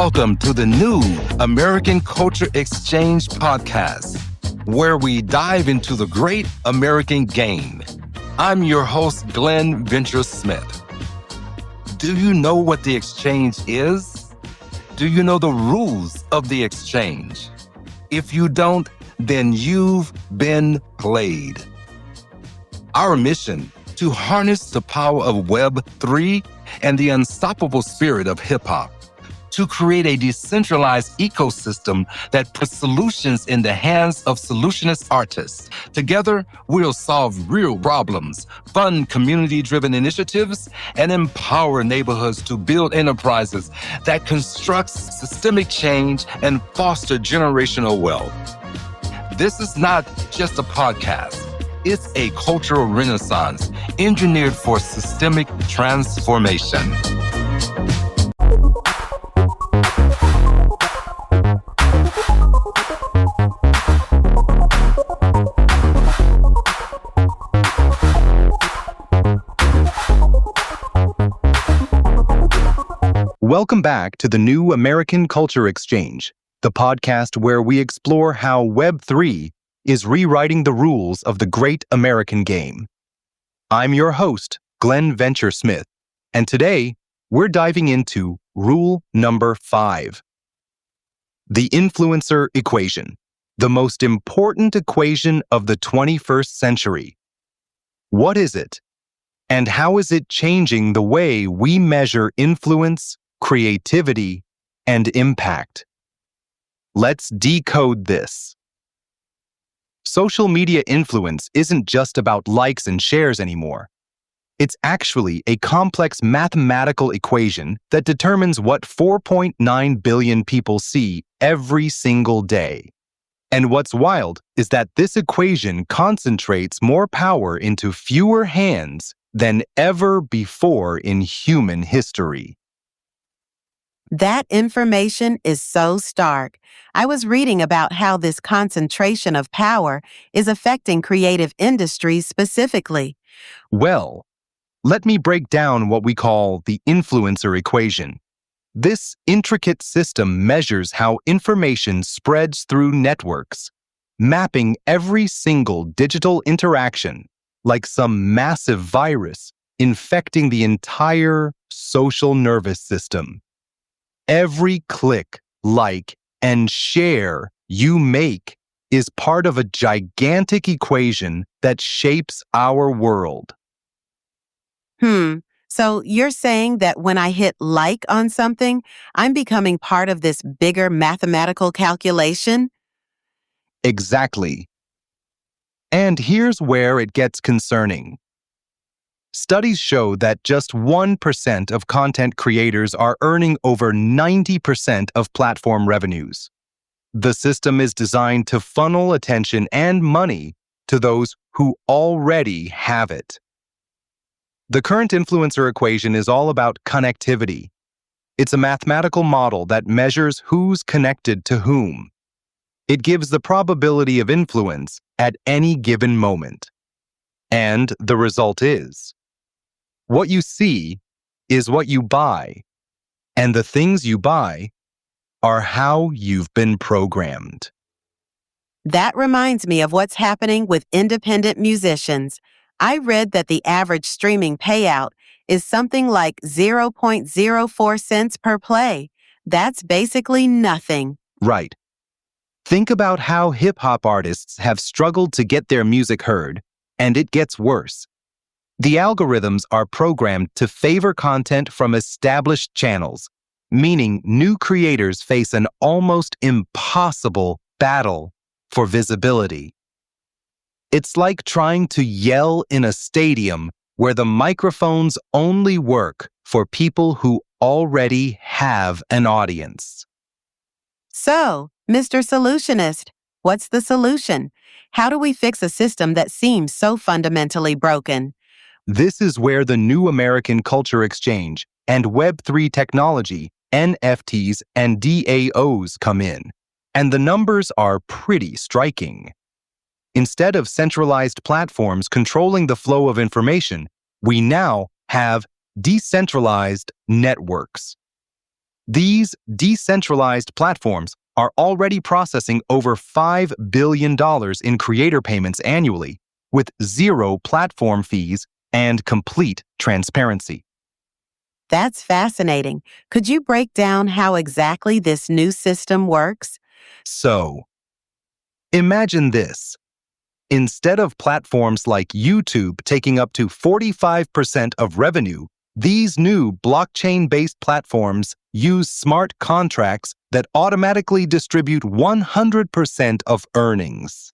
Welcome to the new American Culture Exchange podcast, where we dive into the great American game. I'm your host, Glenn Venture Smith. Do you know what the exchange is? Do you know the rules of the exchange? If you don't, then you've been played. Our mission: to harness the power of Web 3 and the unstoppable spirit of hip-hop, to create a decentralized ecosystem that puts solutions in the hands of solutionist artists. Together, we'll solve real problems, fund community-driven initiatives, and empower neighborhoods to build enterprises that construct systemic change and foster generational wealth. This is not just a podcast. It's a cultural renaissance engineered for systemic transformation. Welcome back to the new American Culture Exchange, the podcast where we explore how Web 3 is rewriting the rules of the great American game. I'm your host, Glenn Venture Smith, and today we're diving into rule number 5. The influencer equation, the most important equation of the 21st century. What is it? And how is it changing the way we measure influence, creativity, and impact? Let's decode this. Social media influence isn't just about likes and shares anymore. It's actually a complex mathematical equation that determines what 4.9 billion people see every single day. And what's wild is that this equation concentrates more power into fewer hands than ever before in human history. That information is so stark. I was reading about how this concentration of power is affecting creative industries specifically. Well, let me break down what we call the influencer equation. This intricate system measures how information spreads through networks, mapping every single digital interaction like some massive virus infecting the entire social nervous system. Every click, like, and share you make is part of a gigantic equation that shapes our world. So you're saying that when I hit like on something, I'm becoming part of this bigger mathematical calculation? Exactly. And here's where it gets concerning. Studies show that just 1% of content creators are earning over 90% of platform revenues. The system is designed to funnel attention and money to those who already have it. The current influencer equation is all about connectivity. It's a mathematical model that measures who's connected to whom. It gives the probability of influence at any given moment. And the result is, what you see is what you buy, and the things you buy are how you've been programmed. That reminds me of what's happening with independent musicians. I read that the average streaming payout is something like 0.04 cents per play. That's basically nothing. Right. Think about how hip-hop artists have struggled to get their music heard, and it gets worse. The algorithms are programmed to favor content from established channels, meaning new creators face an almost impossible battle for visibility. It's like trying to yell in a stadium where the microphones only work for people who already have an audience. So, Mr. Solutionist, what's the solution? How do we fix a system that seems so fundamentally broken? This is where the new American Culture Exchange and Web 3 technology, NFTs and DAOs come in, and the numbers are pretty striking. Instead of centralized platforms controlling the flow of information, we now have decentralized networks. These decentralized platforms are already processing over $5 billion in creator payments annually, with zero platform fees and complete transparency. That's fascinating. Could you break down how exactly this new system works? So, imagine this. Instead of platforms like YouTube taking up to 45% of revenue, these new blockchain-based platforms use smart contracts that automatically distribute 100% of earnings.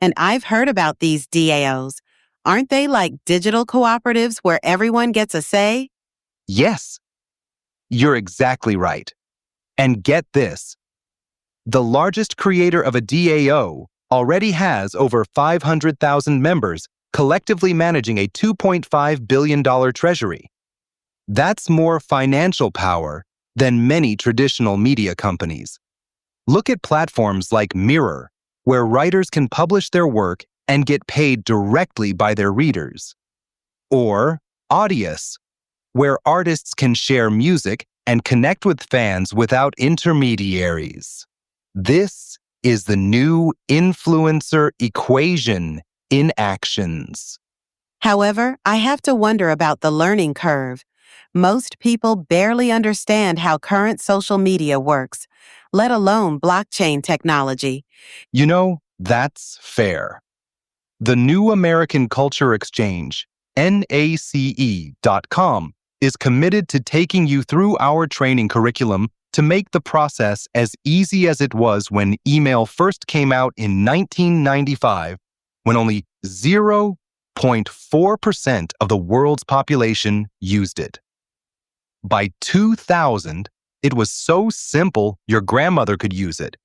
And I've heard about these DAOs. Aren't they like digital cooperatives where everyone gets a say? Yes, you're exactly right. And get this, the largest creator of a DAO already has over 500,000 members, collectively managing a $2.5 billion treasury. That's more financial power than many traditional media companies. Look at platforms like Mirror, where writers can publish their work and get paid directly by their readers. Or Audius, where artists can share music and connect with fans without intermediaries. This is the new influencer equation in actions. However, I have to wonder about the learning curve. Most people barely understand how current social media works, let alone blockchain technology. You know, that's fair. The New American Culture Exchange, NACE.com, is committed to taking you through our training curriculum to make the process as easy as it was when email first came out in 1995, when only 0.4% of the world's population used it. By 2000, it was so simple your grandmother could use it.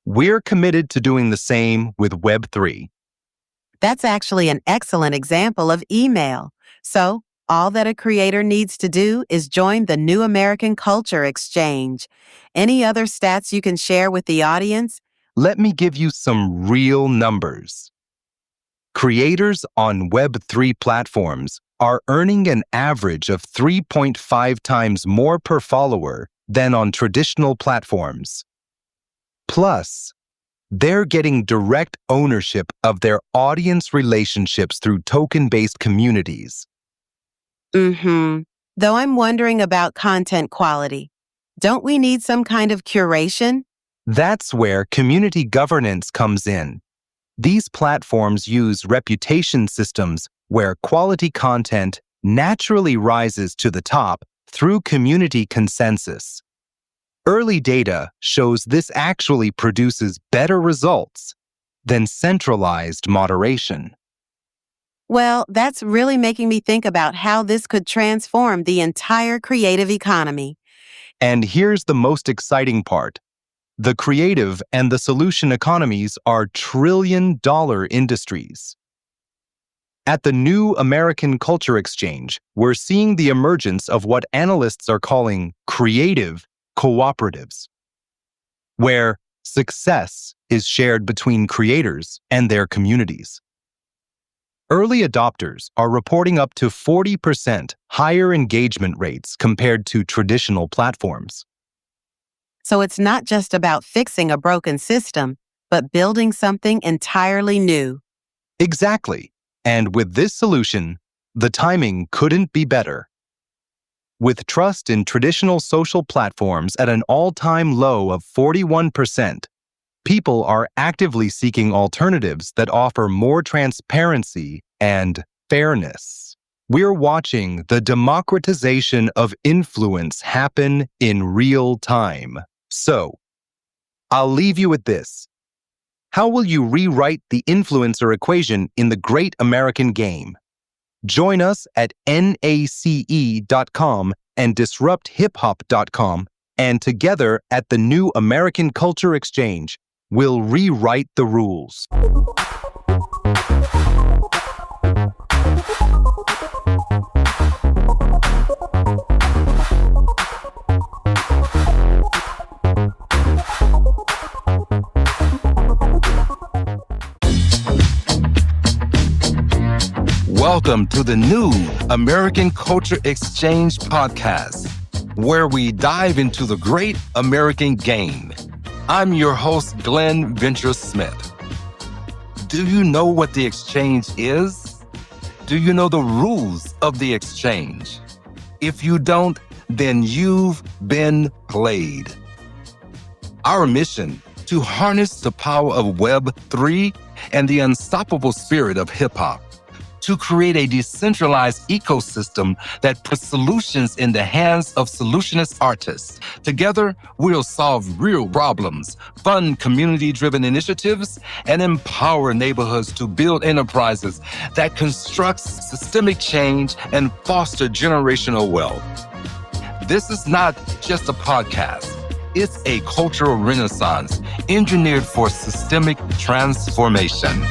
We're committed to doing the same with Web3. That's actually an excellent example of email. So, all that a creator needs to do is join the New American Culture Exchange. Any other stats you can share with the audience? Let me give you some real numbers. Creators on Web3 platforms are earning an average of 3.5 times more per follower than on traditional platforms. Plus, they're getting direct ownership of their audience relationships through token-based communities. Though I'm wondering about content quality. Don't we need some kind of curation? That's where community governance comes in. These platforms use reputation systems where quality content naturally rises to the top through community consensus. Early data shows this actually produces better results than centralized moderation. Well, that's really making me think about how this could transform the entire creative economy. And here's the most exciting part. The creative and the solution economies are trillion-dollar industries. At the New American Culture Exchange, we're seeing the emergence of what analysts are calling creative cooperatives, where success is shared between creators and their communities. Early adopters are reporting up to 40% higher engagement rates compared to traditional platforms. So it's not just about fixing a broken system, but building something entirely new. Exactly. And with this solution, the timing couldn't be better. With trust in traditional social platforms at an all-time low of 41%, people are actively seeking alternatives that offer more transparency and fairness. We're watching the democratization of influence happen in real time. So, I'll leave you with this. How will you rewrite the influencer equation in the great American game? Join us at NACE.com and disrupthiphop.com, and together at the New American Culture Exchange, we'll rewrite the rules. Welcome to the New American Culture Exchange podcast, where we dive into the great American game. I'm your host, Glenn Venture Smith. Do you know what the exchange is? Do you know the rules of the exchange? If you don't, then you've been played. Our mission: to harness the power of Web3 and the unstoppable spirit of hip-hop, to create a decentralized ecosystem that puts solutions in the hands of solutionist artists. Together, we'll solve real problems, fund community-driven initiatives, and empower neighborhoods to build enterprises that construct systemic change and foster generational wealth. This is not just a podcast. It's a cultural renaissance engineered for systemic transformation.